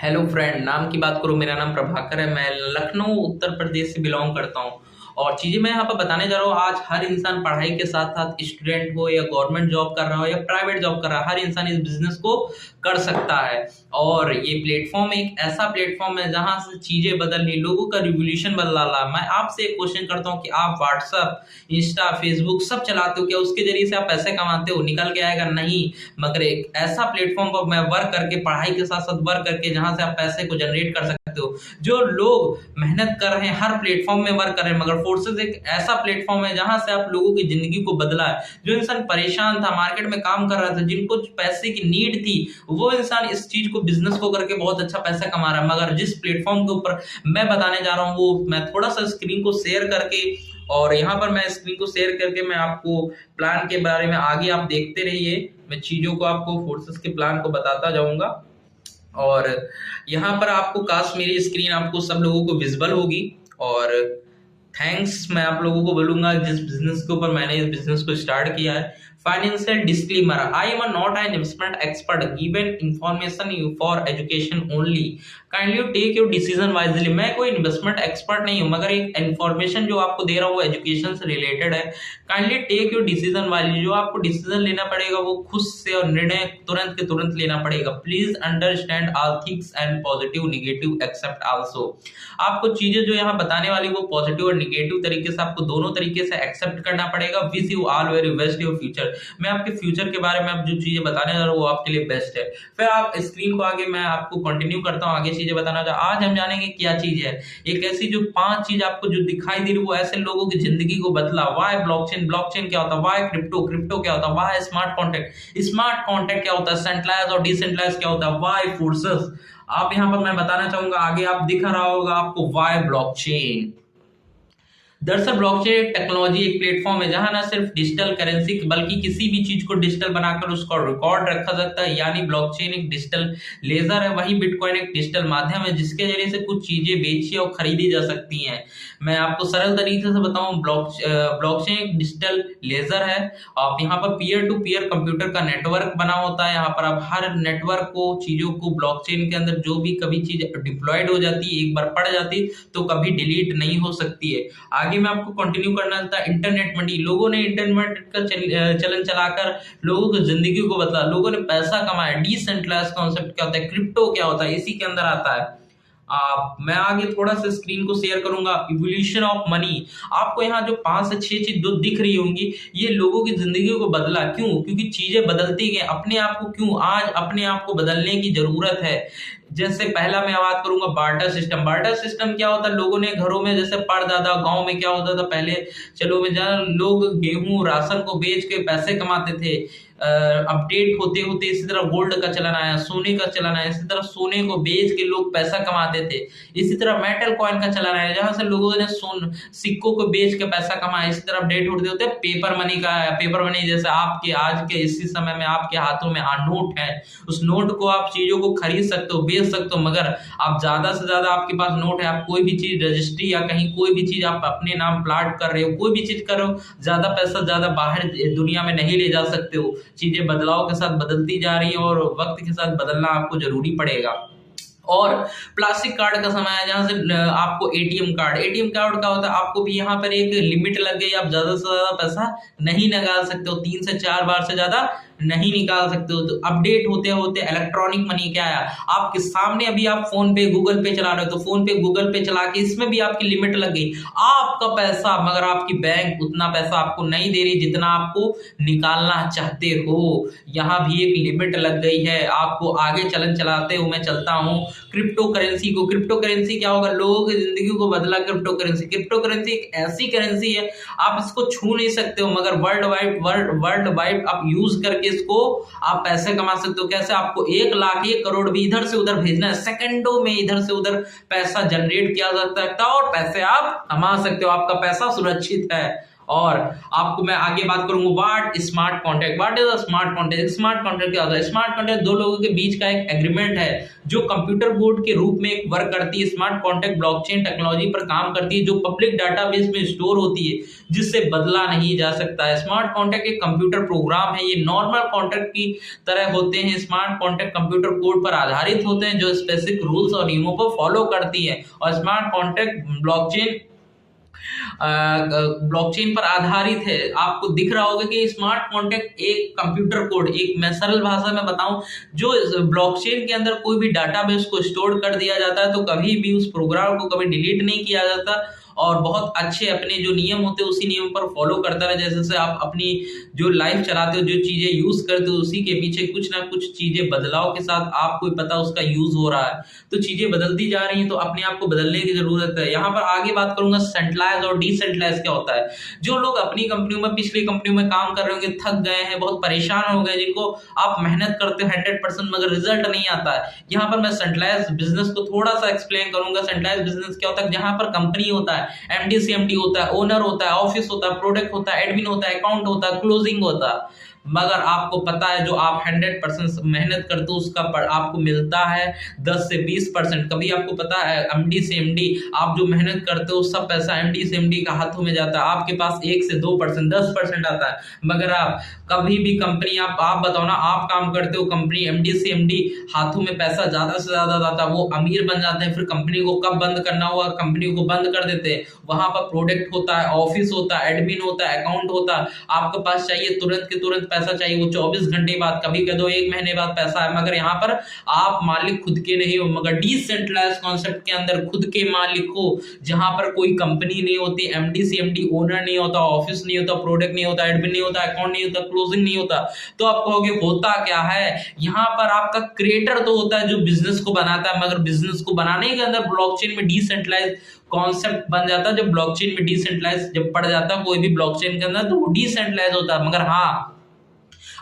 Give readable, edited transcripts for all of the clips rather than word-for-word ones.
Hello friend, नाम की बात करूँ, मेरा नाम प्रभाकर है। मैं लखनऊ उत्तर प्रदेश से बिलोंग करता हूँ। और चीज़ें मैं यहाँ पर बताने जा रहा हूँ। आज हर इंसान पढ़ाई के साथ साथ स्टूडेंट हो या गवर्नमेंट जॉब कर रहा हो या प्राइवेट जॉब कर रहा है, हर इंसान इस बिजनेस को कर सकता है। और ये प्लेटफॉर्म एक ऐसा प्लेटफॉर्म है जहाँ से चीज़ें बदलनी, लोगों का रिवोल्यूशन बदला ला। मैं आपसे एक क्वेश्चन करता हूँ कि आप व्हाट्सअप, इंस्टा, फेसबुक सब चलाते हो क्या? उसके जरिए से आप पैसे कमाते हो? निकल के आएगा? नहीं। मगर एक ऐसा प्लेटफॉर्म पर मैं वर्क करके, पढ़ाई के साथ साथ वर्क करके, जहां से आप पैसे को जनरेट कर सकते हो। जो लोग मेहनत कर रहे हैं हर प्लेटफॉर्म में वर्क कर रहे हैं, मगर फोर्सेस एक ऐसा प्लेटफॉर्म है जहां से आप लोगों की जिंदगी को बदला है। जो इंसान परेशान था, मार्केट में काम कर रहा था, जिनको पैसे की नीड थी, वो इंसान इस चीज को, बिजनेस को करके बहुत अच्छा पैसा कमा रहा है। मगर जिस प्लेटफॉर्म के ऊपर मैं बताने जा रहा हूँ, वो मैं थोड़ा सा स्क्रीन को शेयर करके, और यहाँ पर मैं स्क्रीन को शेयर करके मैं आपको प्लान के बारे में, आगे आप देखते रहिए, मैं चीजों को आपको, फोर्सेस के प्लान को बताता जाऊंगा। और यहाँ पर आपको काश मेरी स्क्रीन आपको सब लोगों को विजिबल होगी। और थैंक्स मैं आप लोगों को बोलूंगा जिस बिजनेस के ऊपर मैंने इस बिजनेस को स्टार्ट किया है। Financial disclaimer, I am not an investment expert, given information for education only, kindly take your decision wisely. मैं कोई इन्वेस्टमेंट एक्सपर्ट नहीं हूं, मगर एक इन्फॉर्मेशन जो आपको दे रहा हूँ वो एजुकेशन से रिलेटेड है। Kindly take your decision wisely. जो आपको डिसीजन लेना पड़ेगा वो खुद से, और निर्णय तुरंत के तुरंत लेना पड़ेगा। Please understand all things and positive negative accept also. आपको चीजें जो यहाँ बताने वाली वो पॉजिटिव और नेगेटिव तरीके से, आपको दोनों तरीके से एक्सेप्ट करना पड़ेगा। Wish you all very best your future. मैं आपके फ्यूचर के बारे में अब जो चीजें बताने जा रहा हूँ वो आपके लिए बेस्ट है। फिर आप स्क्रीन को आगे मैं आपको कंटिन्यू करता हूँ, आगे चीजें बताना चाह। आज हम जानेंगे क्या चीज है, एक ऐसी जो 5 चीज आपको जो दिखाई दे रही वो ऐसे लोगों की जिंदगी को बदला। वाई ब्लॉकचेन, ब्लॉकचेन क्या होता है? वाई क्रिप्टो, क्रिप्टो क्या होता है? Why smart contract, smart contract क्या होता है? सेंट्रलाइज और डिसेंट्रलाइज क्या होता है? Why forces. आप यहाँ पर मैं बताना चाहूंगा, आगे आप दिख रहा होगा आपको, वाई ब्लॉकचेन। दरअसल ब्लॉकचेन एक टेक्नोलॉजी, एक प्लेटफॉर्म है जहां ना सिर्फ डिजिटल करेंसी बल्कि किसी भी चीज को डिजिटल बनाकर उसका रिकॉर्ड रखा जाता है। यानी ब्लॉकचेन एक डिजिटल लेजर है, वही बिटकॉइन एक डिजिटल माध्यम है जिसके जरिए से कुछ चीजें बेची और खरीदी जा सकती हैं। मैं आपको सरल तरीके से बताऊं, ब्लॉकचेन एक डिजिटल लेजर है। आप यहाँ पर पीयर टू पीयर कंप्यूटर का नेटवर्क बना होता है। यहाँ पर आप हर नेटवर्क को, चीजों को, ब्लॉकचेन के अंदर जो भी कभी चीज डिप्लॉयड हो जाती है, एक बार पड़ जाती है तो कभी डिलीट नहीं हो सकती है। आगे मैं आपको कंटिन्यू करना था। इंटरनेट मनी, लोगों ने इंटरनेट का चलन चलाकर लोगों की जिंदगी को बदला, लोगों ने पैसा कमाया। डिसेंट्रलाइज कॉन्सेप्ट क्या होता है? क्रिप्टो क्या होता है? इसी के अंदर आता है। मैं आगे थोड़ा सा स्क्रीन को शेयर करूंगा। इवोल्यूशन ऑफ मनी, आपको यहाँ जो 5 से 6 चीज दो दिख रही होंगी, ये लोगों की जिंदगी को बदला। क्यों? क्योंकि चीजें बदलती गई। अपने आप को क्यों आज अपने आप को बदलने की जरूरत है। जैसे पहला मैं बात करूंगा बार्टर सिस्टम। बार्टर सिस्टम क्या होता है? लोगों ने घरों में, जैसे परदादा गांव में क्या होता था पहले, चलो में जहाँ लोग गेहूं राशन को बेच के पैसे कमाते थे। अपडेट होते होते इसी तरह गोल्ड का चलन आया, सोने का चलन आया, इसी तरह सोने को बेच के लोग पैसा कमाते थे। इसी तरह मेटल कॉइन का चलन आया, जहां से लोगों ने सिक्कों को बेच के पैसा कमाया। इसी तरह अपडेट होते होते पेपर मनी का आया। पेपर मनी जैसे आपके आज के इसी समय में आपके हाथों में नोट है, उस नोट को आप चीजों को खरीद सकते हो, बेच सकते हो। मगर आप ज्यादा से ज्यादा आपके पास नोट है, आप कोई भी चीज रजिस्ट्री या कहीं कोई भी चीज आप अपने नाम प्लाट कर रहे हो, कोई भी चीज कर रहे हो, ज्यादा पैसा ज्यादा बाहर दुनिया में नहीं ले जा सकते हो। चीजें बदलाव के साथ बदलती जा रही है और वक्त के साथ बदलना आपको जरूरी पड़ेगा। और प्लास्टिक कार्ड का समय है, जहां से आपको एटीएम कार्ड, एटीएम कार्ड का होता है, आपको भी यहाँ पर एक लिमिट लग गई। आप ज्यादा से ज्यादा पैसा नहीं निकाल सकते हो, 3 से 4 बार से ज्यादा नहीं निकाल सकते हो। तो अपडेट होते होते इलेक्ट्रॉनिक मनी क्या आया, आपके सामने अभी आप फोन पे गूगल पे चला रहे हो, तो फोन पे गूगल पे चला के इसमें भी आपकी लिमिट लग गई। आपका पैसा, मगर आपकी बैंक उतना पैसा आपको नहीं दे रही जितना आपको निकालना चाहते हो। यहाँ भी एक लिमिट लग गई है। आपको आगे चलन चलाते हुए मैं चलता हूँ क्रिप्टो करेंसी को। क्रिप्टो करेंसी क्या होगा? लोगों की जिंदगी को बदला क्रिप्टो करेंसी। क्रिप्टो करेंसी एक ऐसी करेंसी है, आप इसको छू नहीं सकते हो, मगर वर्ल्ड वाइड आप यूज करके इसको आप पैसे कमा सकते हो। कैसे? आपको 1 लाख 1 करोड़ भी इधर से उधर भेजना है, सेकंडों में इधर से उधर पैसा जनरेट किया जा सकता है और पैसे आप कमा सकते हो। आपका पैसा सुरक्षित है। और आपको मैं आगे बात करूंगा what smart contract, what is a smart contract. Smart contract क्या होता है? स्मार्ट कॉन्ट्रैक्ट दो लोगों के बीच का एक एग्रीमेंट है जो कंप्यूटर कोड के रूप में एक वर्क करती है। स्मार्ट कॉन्ट्रैक्ट ब्लॉकचेन टेक्नोलॉजी पर काम करती है जो पब्लिक डाटाबेस में स्टोर होती है जिससे बदला नहीं जा सकता है। स्मार्ट कॉन्ट्रैक्ट एक कंप्यूटर प्रोग्राम है, ये नॉर्मल कॉन्ट्रैक्ट की तरह होते हैं। स्मार्ट कॉन्ट्रैक्ट कंप्यूटर कोड पर आधारित होते हैं जो स्पेसिफिक रूल्स और नियमों को फॉलो करती है। और स्मार्ट कॉन्ट्रैक्ट ब्लॉकचेन पर आधारित है। आपको दिख रहा होगा कि स्मार्ट कॉन्ट्रैक्ट एक कंप्यूटर कोड, एक मैं सरल भाषा में बताऊं, जो ब्लॉकचेन के अंदर कोई भी डाटाबेस को स्टोर कर दिया जाता है तो कभी भी उस प्रोग्राम को कभी डिलीट नहीं किया जाता और बहुत अच्छे अपने जो नियम होते हैं उसी नियम पर फॉलो करता रहे। जैसे आप अपनी जो लाइफ चलाते हो, जो चीजें यूज करते हो, उसी के पीछे कुछ ना कुछ चीजें बदलाव के साथ आपको पता उसका यूज हो रहा है, तो चीजें बदलती जा रही हैं तो अपने आप को बदलने की जरूरत है। यहाँ पर आगे बात करूंगा सेंट्रलाइज और डिसेंट्रलाइज क्या होता है। जो लोग अपनी कंपनियों में, पिछली कंपनियों में काम कर रहे होंगे, थक गए हैं, बहुत परेशान हो गए, जिनको आप मेहनत करते हो 100% मगर रिजल्ट नहीं आता है, यहाँ पर मैं सेंट्रलाइज बिजनेस को थोड़ा सा एक्सप्लेन करूंगा। सेंट्रलाइज बिजनेस क्या होता है? जहां पर कंपनी होता है, एमडी सीएमडी होता है, ओनर होता है, ऑफिस होता है, प्रोडक्ट होता है, एडमिन होता है, अकाउंट होता है, क्लोजिंग होता है, मगर आपको पता है जो आप 100% मेहनत करते हो उसका आपको मिलता है 10 से 20%। कभी आपको पता है एमडी से एमडी आप जो मेहनत करते हो सब पैसा एमडी से एमडी का हाथों में जाता है, आपके पास 1 से 2% 10% आता है। मगर आप कभी भी कंपनी, आप बताओ ना, आप काम करते हो कंपनी, एमडी से एमडी हाथों में पैसा ज्यादा से ज्यादा जाता है, वो अमीर बन जाते हैं, फिर कंपनी को कब बंद करना हुआ कंपनी को बंद कर देते हैं। वहां पर प्रोडक्ट होता है, ऑफिस होता है, एडमिन होता है, अकाउंट होता है, आपके पास चाहिए तुरंत के तुरंत पैसा चाहिए, वो 24 घंटे बाद, कभी कह दो 1 महीने बाद पैसा है। मगर यहाँ पर आप मालिक खुद के नहीं हो, मगर डिसेंट्रलाइज कॉन्सेप्ट के अंदर खुद के मालिक हो, जहां पर कोई कंपनी नहीं होती, एमडी सीएमडी ओनर नहीं होता, ऑफिस नहीं होता, प्रोडक्ट नहीं होता, एडमिन नहीं होता, अकाउंट नहीं होता, क्लोजिंग नहीं होता। तो आप कहोगे होता क्या है? यहाँ पर आपका क्रिएटर तो होता है जो बिजनेस को बनाता है, मगर बिजनेस को बनाने के अंदर ब्लॉकचेन में डिसेंट्रलाइज कॉन्सेप्ट बन जाता है। जब ब्लॉकचेन में डिसेंट्रलाइज जब पड़ जाता है कोई भी ब्लॉकचेन के अंदर तो वो डिसेंट्रलाइज होता है। मगर हाँ,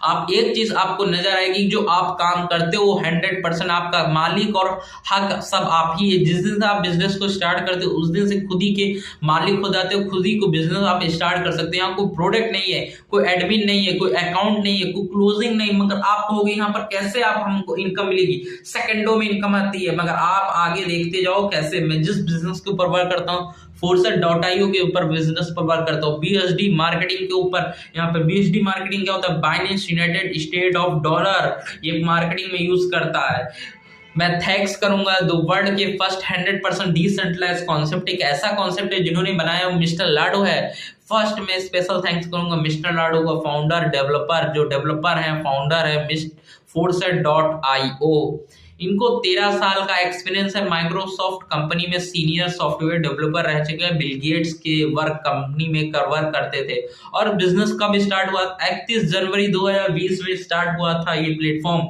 आप एक चीज आपको नजर आएगी, जो आप काम करते हो 100% आपका मालिक और हक सब आप ही है। जिस दिन से आप बिजनेस को स्टार्ट करते हो उस दिन से खुद ही के मालिक हो जाते हो, खुद ही को बिजनेस आप स्टार्ट कर सकते हैं। यहाँ कोई प्रोडक्ट नहीं है, कोई एडमिन नहीं है, कोई अकाउंट नहीं है, कोई क्लोजिंग नहीं, मगर आप कहोगे यहाँ पर कैसे आप हमको इनकम मिलेगी? सेकंडों में इनकम आती है। मगर आप आगे देखते जाओ कैसे। मैं जिस बिजनेस के ऊपर वर्क करता हूँ Foresight.io के ऊपर बिजनेस पर वर्क करता हूँ, बीएसडी मार्केटिंग के ऊपर। यहाँ पर बीएसडी मार्केटिंग क्या होता है? Binance United state of dollar, ये मार्केटिंग में यूज करता है। मैं थैंक्स करूंगा द वर्ल्ड के फर्स्ट 100% डिसेंट्रलाइज कॉन्सेप्ट, एक ऐसा कॉन्सेप्ट है जिन्होंने बनाया मिस्टर लाडो है। फर्स्ट में स्पेशल थैंक्स करूंगा मिस्टर लाडो का, फाउंडर डेवलपर, जो डेवलपर है फाउंडर है Foresight.io। इनको 13 साल का एक्सपीरियंस है, माइक्रोसॉफ्ट कंपनी में सीनियर सॉफ्टवेयर डेवलपर रह चुके हैं, बिल गेट्स के वर्क कंपनी में वर्क करते थे। और बिजनेस कब स्टार्ट हुआ? 31 जनवरी 2020 में स्टार्ट हुआ था ये प्लेटफॉर्म।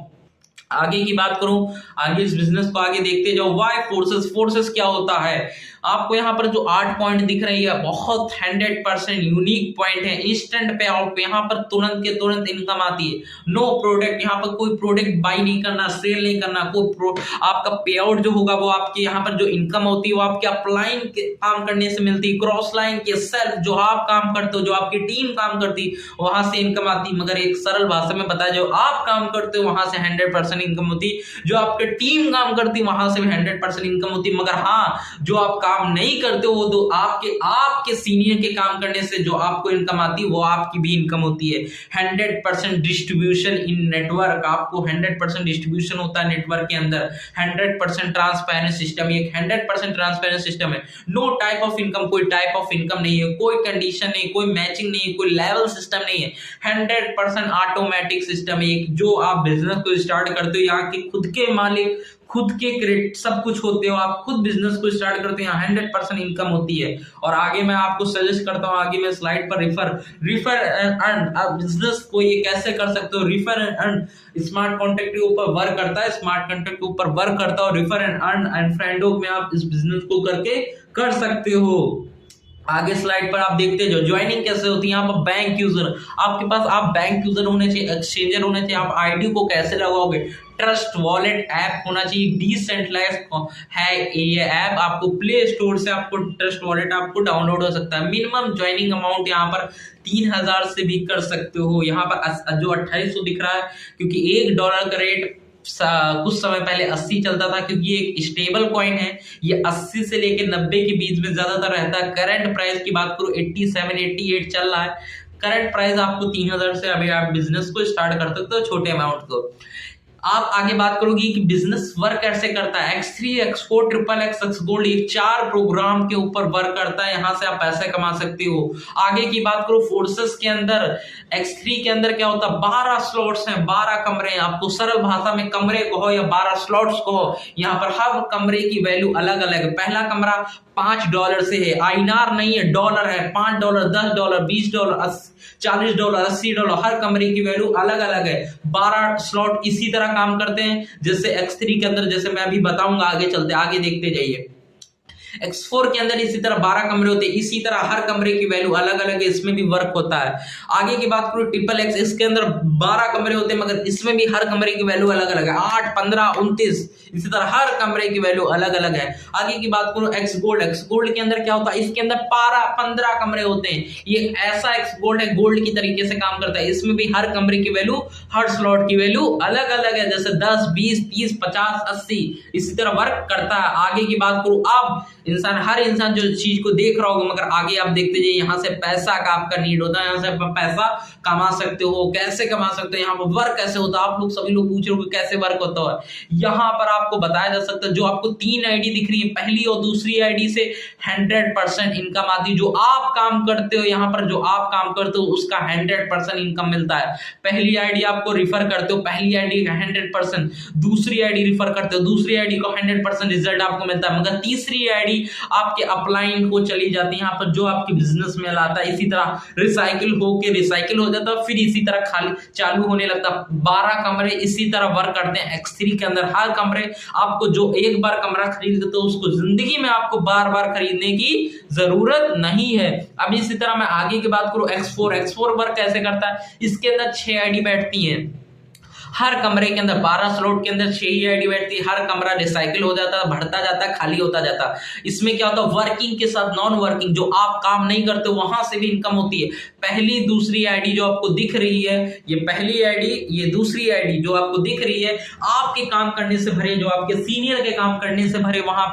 आगे की बात करूं, आगे इस बिजनेस को आगे देखते जाओ। वाई फोर्सेस, फोर्सेस क्या होता है? आपको यहाँ पर जो 8 पॉइंट दिख रही है बहुत 100% यूनिक पॉइंट है। इंस्टेंट पे आउट, यहाँ पर तुरंत के तुरंत इनकम आती है। नो प्रोडक्ट, यहाँ पर कोई प्रोडक्ट बाई नहीं करना, सेल नहीं करना, आपका पे आउट जो होगा वो आपके यहाँ पर जो इनकम होती है वो आपके अपलाइन के काम करने से मिलती है, क्रॉस लाइन के सेल्फ जो आप काम करते हो, जो आपकी टीम काम करती है वहां से इनकम आती। मगर एक सरल भाषा में बताया, जो आप काम करते हो वहां से 100% इनकम होती, जो आपकी टीम काम करती है वहां से भी 100% इनकम होती। मगर हाँ, जो आप काम नहीं करते हो वो तो आपके सीनियर के काम करने से जो आपको इनकम आती है वो आपकी भी इनकम होती है। 100% डिस्ट्रीब्यूशन इन नेटवर्क, आपको 100% डिस्ट्रीब्यूशन होता है नेटवर्क के अंदर। 100% ट्रांसपेरेंट सिस्टम, ये 100% ट्रांसपेरेंट सिस्टम है। नो टाइप ऑफ इनकम, कोई टाइप ऑफ इनकम नहीं है, कोई कंडीशन नहीं, कोई मैचिंग नहीं है, कोई लेवल सिस्टम नहीं है। 100% ऑटोमेटिक सिस्टम है। जो आप बिजनेस को स्टार्ट करते हो, यहाँ के खुद के मालिक, खुद के क्रेडिट सब कुछ होते हो, आप खुद बिजनेस को स्टार्ट करते हैं, 100% इनकम होती है। और आगे मैं आपको सजेस्ट करता हूं, आगे मैं स्लाइड पर रिफर एंड अर्न, आप बिजनेस को ये कैसे कर सकते हो। Refer and earn smart contract के ऊपर वर्क करता है, स्मार्ट कॉन्ट्रैक्ट के ऊपर वर्क करता है, और refer and earn and friendo में आप इस बिजनेस को करके कर सकते हो। आगे स्लाइड पर आप देखते हो ज्वाइनिंग कैसे होती है। यहाँ पर बैंक यूजर, आपके पास आप बैंक यूजर होने चाहिए, एक्सचेंजर होने चाहिए। आप आईडी को कैसे लगाओगे? ट्रस्ट वॉलेट ऐप होना चाहिए, डिसेंट्रलाइज्ड है ये ऐप। आपको प्ले स्टोर से आपको ट्रस्ट वॉलेट आपको डाउनलोड हो सकता है। मिनिमम ज्वाइनिंग अमाउंट यहाँ पर 3000 से भी कर सकते हो। यहाँ पर जो 2800 दिख रहा है, क्योंकि $1 का रेट कुछ समय पहले 80 चलता था, क्योंकि ये एक स्टेबल कॉइन है। ये 80 से लेके 90 के बीच में ज्यादातर रहता है। करंट प्राइस की बात करूं 87 88 चल रहा है। करंट प्राइस आपको 3000 से अभी आप बिजनेस को स्टार्ट कर सकते हो छोटे अमाउंट को। आप आगे बात करोगी कि बिजनेस वर्क कैसे करता है। X3, X4, XXX, Xgold, ये 4 प्रोग्राम के ऊपर वर्क करता है। यहाँ से आप पैसे कमा सकते हो। आगे की बात करो फोर्सेस के अंदर, X3 के अंदर क्या होता है, 12 स्लॉट्स हैं, 12 कमरे हैं। आपको सरल भाषा में कमरे कहो या 12 स्लॉट्स कहो, यहाँ पर हर कमरे की वैल्यू अलग अलग है। पहला कमरा $5 से है, आईएनआर नहीं है, डॉलर है। $5, $10, $20, $40, $80, हर कमरे की वैल्यू अलग अलग है। 12 स्लॉट इसी तरह काम करते हैं जैसे X3 के अंदर, जैसे मैं अभी बताऊंगा, आगे चलते आगे देखते जाइए। X4 के अंदर इसी तरह 12 कमरे होते हैं, इसी तरह हर कमरे की वैल्यू अलग अलग है, इसमें भी वर्क होता है। आगे की बात करूं XXX, इसके अंदर 12 कमरे होते हैं, मगर इसमें भी हर कमरे की वैल्यू अलग अलग है, 8, 15, 29, इसी तरह हर कमरे की वैल्यू अलग अलग है। आगे की बात करूं Xgold के अंदर क्या होता है, इसके अंदर 15 कमरे होते हैं। ये ऐसा Xgold है, गोल्ड की तरीके से काम करता है। इसमें भी हर कमरे की वैल्यू, हर स्लॉट की वैल्यू अलग अलग है, जैसे 10, 20, 30, 50, 80 इसी तरह वर्क करता है। आगे की बात करूं, अब हर इंसान जो चीज को देख रहा होगा, मगर आगे आप देखते जाइए, यहाँ से पैसा का आपका नीड होता है, यहाँ से आप पैसा कमा सकते हो। कैसे कमा सकते हो, यहाँ पर वर्क कैसे होता है, आप लोग सभी लोग पूछ रहे हो कैसे वर्क होता है। यहाँ पर आपको बताया जा सकता है, जो आपको 3 आईडी दिख रही है, पहली और दूसरी आईडी से 100% इनकम आती है। जो आप काम करते हो, यहाँ पर जो आप काम करते हो उसका 100% इनकम मिलता है। पहली आईडी आपको रिफर करते हो, पहली आईडी का 100%, दूसरी आईडी रिफर करते हो, दूसरी आईडी को 100% रिजल्ट आपको मिलता है। मगर तीसरी आईडी आपके अपलाइन को चली जाती है, यहाँ पर जो आपके बिजनेस में लाता है, इसी तरह रिसाइकिल हो जाता है, फिर इसी तरह खाली चालू होने लगता है। 12 कमरे इसी तरह वर्क करते हैं X3 के अंदर। हर कमरे आपको, जो एक बार कमरा खरीदते तो उसको जिंदगी में आपको बार बार खरीदने की जरूरत नहीं है। अब इसी तरह मैं आगे की बात करूं X4 वर्क कैसे करता है। इसके अंदर 6 आईडी बैठती है, हर कमरे के अंदर 12 स्लॉट के अंदर 6 ही आईडी बैठती है। हर कमरा रिसाइकिल हो जाता है, बढ़ता जाता है, खाली होता जाता है। इसमें क्या होता है, वर्किंग के साथ नॉन वर्किंग, जो आप काम नहीं करते वहां से भी इनकम होती है। पहली दूसरी आईडी जो आपको दिख रही है, ये पहली आईडी, ये दूसरी आईडी जो आपको दिख रही है, आपके काम करने से भरे, जो आपके सीनियर के काम करने से भरे, वहां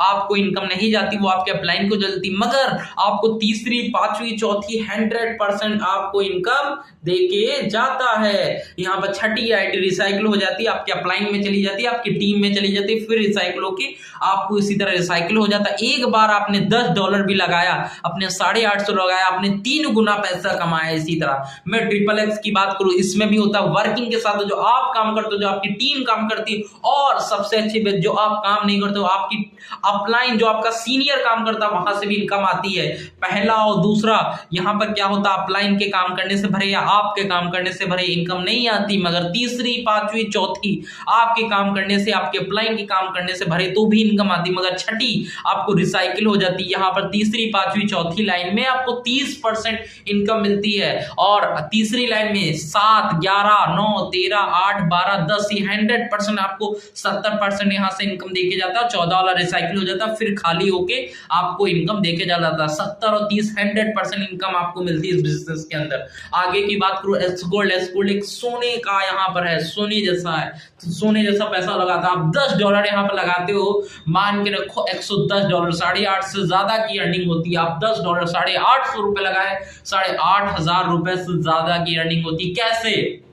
आपको इनकम नहीं जाती, वो आपके अपलाइन को जलती। मगर आपको तीसरी, पांचवी, चौथी 100% आपको इनकम देके जाता है। यहाँ पर छठी आईडी रिसाइकिल हो जाती है, आपके अपलाइन में चली जाती है, आपकी टीम में चली जाती है, फिर रिसाइकिल होके आपको इसी तरह रिसाइकिल हो जाता है। एक बार आपने $10 भी लगाया, अपने 850 लगाया, आपने 3 गुना पैसा कमाया। इसी तरह मैं XXX की बात करूं, इसमें भी होता है वर्किंग के साथ, जो आप काम करते हो, जो आपकी टीम काम करती है, और सबसे अच्छी बात, जो आप काम नहीं करते हो, आपकी अपलाइन, जो आपका सीनियर काम करता है, वहां से भी इनकम आती है। पहला और दूसरा, यहाँ पर क्या होता है, अपलाइन के काम करने से भरे या आपके काम करने से भरे इनकम नहीं आती। मगर तीसरी, पांचवी, चौथी आपके काम करने से, आपके अपलाइन के काम करने से भरे तो भी इनकम आती। मगर छठी आपको रिसाइकिल हो जाती है। यहाँ पर तीसरी, पांचवी, चौथी लाइन में आपको 30% इनकम मिलती है, और तीसरी लाइन में 7, 11, 9, 13, 8, 12, 10, ये 100% आपको 70% यहाँ से इनकम देके जाता है। 14 वाला रिसाइकिल हो जाता है, फिर खाली होके आपको इनकम देके जाता है। 70 और 30 100% इनकम आपको मिलती है इस बिजनेस के अंदर। आगे की बात करूं Xgold एक सोने का यहाँ पर है, सोने जैसा है, तो सोने जैसा पैसा लगाता है। आप $10 यहाँ पर लगाते हो, मान के रखो $110, 8.5 से ज्यादा की अर्निंग होती है। आप $10, 850 रुपए लगाए, 8,500 रुपए से ज्यादा की अर्निंग होती है। कैसे,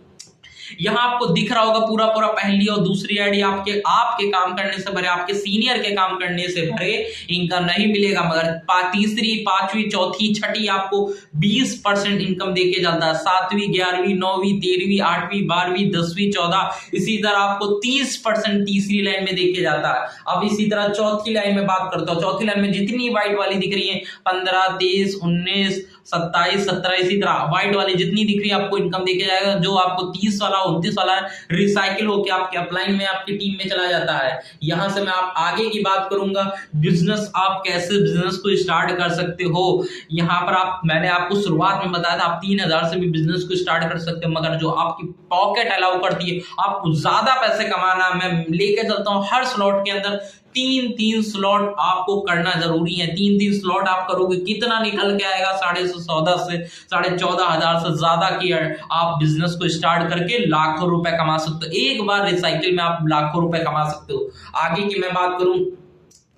यहाँ आपको दिख रहा होगा पूरा पहली और दूसरी आईडी आपके काम करने से भरे, आपके सीनियर के काम करने से भरे इनकम नहीं मिलेगा। मगर तीसरी, पांचवी, चौथी, छठी आपको 20% इनकम देके जाता है। 7वीं, 11वीं, 9वीं, 13वीं, 8वीं, 12वीं, 10वीं, 14, इसी तरह आपको 30% तीसरी लाइन में देके जाता है। अब इसी तरह चौथी लाइन में बात करता हूँ। चौथी लाइन में जितनी व्हाइट वाली दिख रही है, 15, 23, 19, 27, 17, इसी तरह व्हाइट वाली जितनी दिख रही है आपको इनकम देके जाएगा। जो आपको 30 वाला वाला 29 वाला रिसाइकिल होकर आपके अपलाइन में आपकी टीम में चला जाता है। यहाँ से मैं आप आगे की बात करूंगा, बिजनेस आप कैसे बिजनेस को स्टार्ट कर सकते हो। यहाँ पर मैंने आपको शुरुआत में बताया था आप 3000 से भी बिजनेस को स्टार्ट कर सकते हो, मगर जो आपकी पॉकेट अलाउ करती है आपको ज्यादा पैसे कमाना, मैं लेके चलता हूँ हर स्लॉट के अंदर 3-3 स्लॉट आपको करना जरूरी है। 3-3 स्लॉट आप करोगे कितना निकल के आएगा, 14.5 से 14,500 से ज्यादा की आप बिजनेस को स्टार्ट करके लाखों रुपए कमा सकते हो। एक बार रिसाइकिल में आप लाखों रुपए कमा सकते हो। आगे की मैं बात करूं,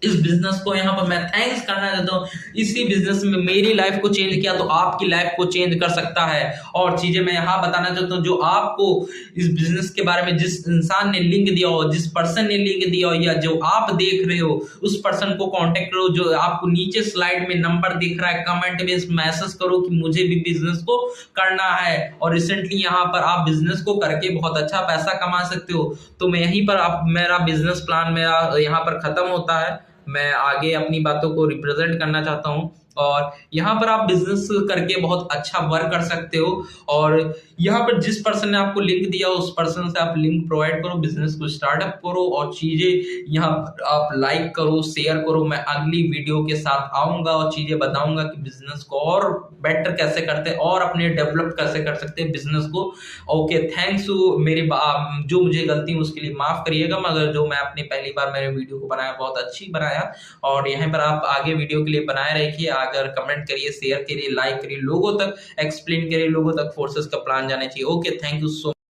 इस बिजनेस को यहाँ पर मैं थैंक्स करना चाहता हूँ, इसी बिजनेस में मेरी लाइफ को चेंज किया तो आपकी लाइफ को चेंज कर सकता है। और चीजें मैं यहाँ बताना चाहता हूँ, जो आपको इस बिजनेस के बारे में जिस इंसान ने लिंक दिया हो, जिस पर्सन ने लिंक दिया हो, या जो आप देख रहे हो उस पर्सन को कांटेक्ट करो। जो आपको नीचे स्लाइड में नंबर दिख रहा है, कमेंट में मैसेज करो कि मुझे भी बिजनेस को करना है और रिसेंटली यहाँ पर आप बिजनेस को करके बहुत अच्छा पैसा कमा सकते हो। तो मैं यहीं पर मेरा बिजनेस प्लान मेरा यहाँ पर खत्म होता है। मैं आगे अपनी बातों को रिप्रेजेंट करना चाहता हूं और यहाँ पर आप बिजनेस करके बहुत अच्छा वर्क कर सकते हो। और यहाँ पर जिस पर्सन ने आपको लिंक दिया उस पर्सन से आप लिंक प्रोवाइड करो, बिजनेस को स्टार्टअप करो और चीजें यहाँ पर आप लाइक करो, शेयर करो। मैं अगली वीडियो के साथ आऊंगा और चीजें बताऊंगा कि बिजनेस को और बेटर कैसे करते हैं और अपने डेवलप कैसे कर सकते हैं बिजनेस को। Okay, thanks. मेरी जो मुझे गलती है उसके लिए माफ करिएगा, मगर जो मैं अपनी पहली बार मेरे वीडियो को बनाया बहुत अच्छी बनाया। और यहाँ पर आप आगे वीडियो के लिए बनाए रखिए, अगर कमेंट करिए, शेयर करिए, लाइक करिए, लोगों तक एक्सप्लेन करिए, लोगों तक फोर्सेस का प्लान जाना चाहिए। Okay, thank you so